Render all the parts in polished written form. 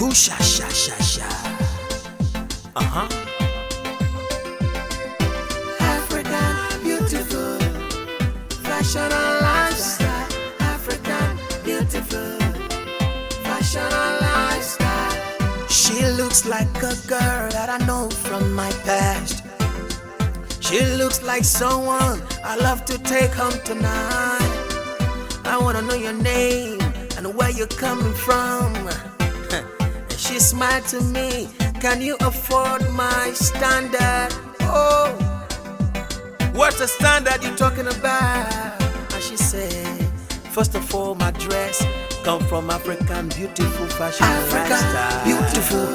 Ooh, sha, sha, sha, sha. African beautiful, fashion and lifestyle. African beautiful, fashion and lifestyle. She looks like a girl that I know from my past. She looks like someone I love to take home tonight. I wanna know your name and where you're coming from. And she smiled to me, can you afford my standard? Oh, what's the standard you talking about? And she said, first of all, my dress come from African beautiful fashion and lifestyle. Beautiful,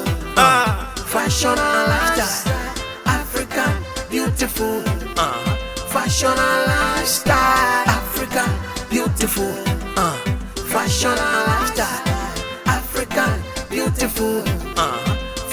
Fashion and lifestyle. African beautiful, Fashion and lifestyle. African beautiful, Fashion and lifestyle. African beautiful,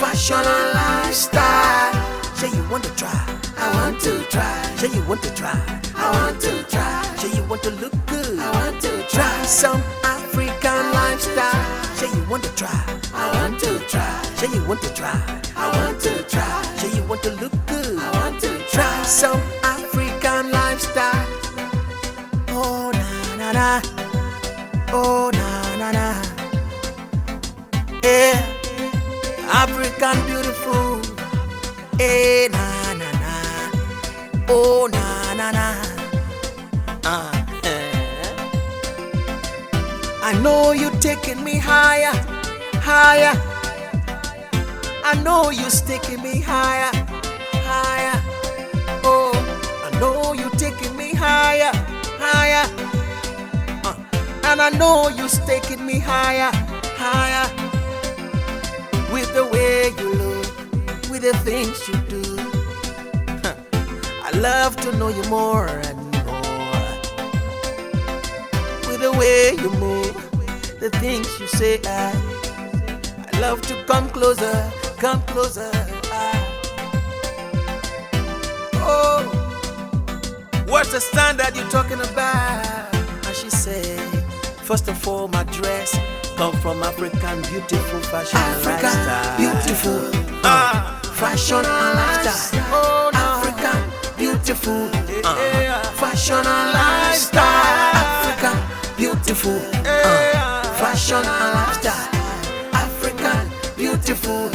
Fashion and lifestyle. Say you want to try. I want to try. Say you want to try. I want to try. Say you want to look good. I want to Try try. some African lifestyle. Say you want to try. I want to try. Say you want to try. I want to try. Say you want to look good. I want to Try try. some African lifestyle. Oh na na na. Oh na na na. Yeah, African beautiful. Eh na na na. Oh na na na. I know you're taking me higher, higher. I know you're taking me higher, higher. Oh, I know you're taking me higher, higher. And I know you're taking me higher, higher. With the way you look, with the things you do. I love to know you more and more. With the way you move, the things you say, I love to come closer, come closer. Oh, what's the standard you're talking about? And she said, first of all, my dress come from African beautiful fashion and African lifestyle. beautiful, Fashion and lifestyle. Oh, no. African beautiful, Fashion and lifestyle. African beautiful, Fashion and lifestyle. African beautiful,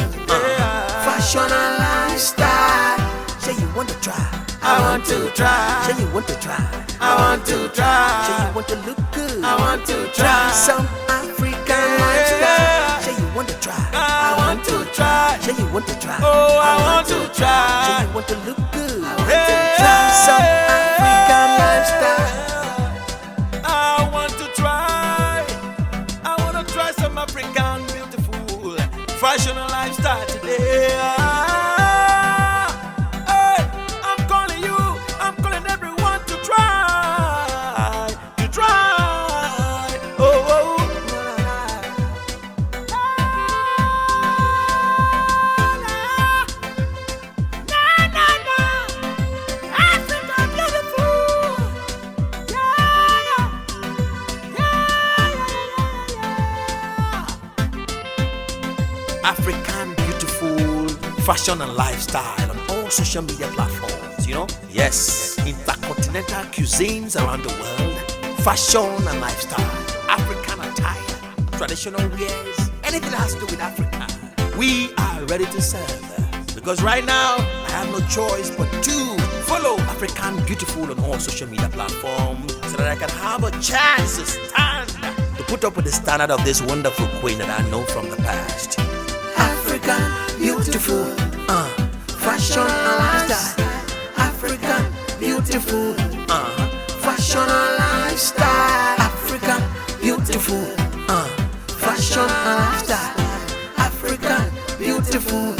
Fashion and lifestyle. Say you want to try. I want to try. Say you want to try. I want to try. Say you want to look good. I want to Try try. some African lifestyle. Say you want to try. I want to try. Say you want to try. Oh, I want to Say try. you want to look good. Hey. Try some African lifestyle. I want to try. I want to try some African beautiful fashion and lifestyle today. Hey, I'm calling you. I'm calling everyone to try. To try. Oh, oh. Na, na, na. Africa beautiful. Yeah, African beautiful fashion and lifestyle on all social media platforms, you know? Yes, intercontinental cuisines around the world, fashion and lifestyle, African attire, traditional wears, anything that has to do with Africa. We are ready to serve. Because right now, I have no choice but to follow African beautiful on all social media platforms so that I can have a chance to stand to put up with the standard of this wonderful queen that I know from the past. African beautiful, Fashion and lifestyle. African beautiful, Fashion and lifestyle. African beautiful, Fashion and lifestyle. African beautiful,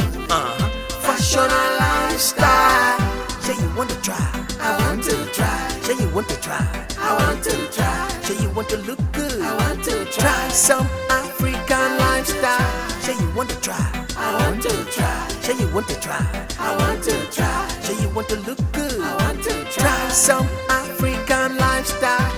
Fashion and lifestyle. Say you want to try. I want to try. Say you want to try. I want to try. Say you want to look good. I want to Try try. some African lifestyle. Say you want to try. I want to try. Say you want to try. I want to try. Say you want to look good. I want to Try try. some African lifestyle.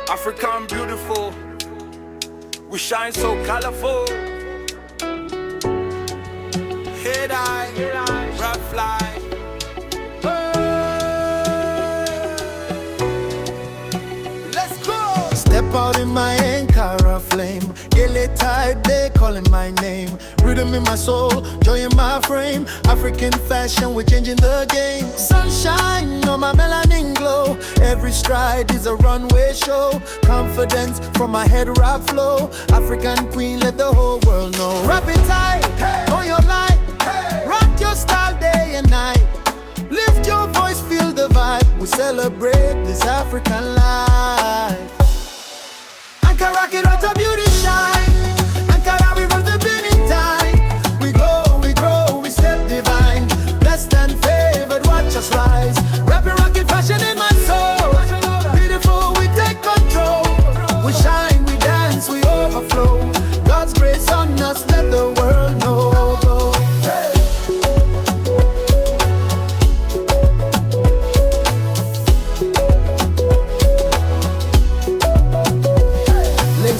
African beautiful, we shine so colorful. Head eye, rap fly. Let's go. Step out in my Ankara flame. Gilly tide, they calling my name. Rhythm in my soul, joy in my frame. African fashion, we're changing the game. Sunshine on my melanin glow. Every stride is a runway show. Confidence from my head wrap flow. African queen, let the whole world know. Rap it tight, on your light. Rock your style day and night. Lift your voice, feel the vibe. We celebrate this African life. Ankara rock it out, a beauty shine. Ankara we run the beginning time. We glow, we grow, we step divine. Blessed and favored, watch us rise. Rapping, rocking, fashion in my soul. Beautiful, we take control. We shine, we dance, we overflow. God's grace on us, let the world know.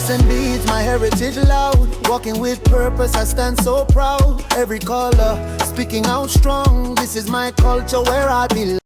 And beats, my heritage loud. Walking with purpose, I stand so proud. Every color, speaking out strong. This is my culture where I belong.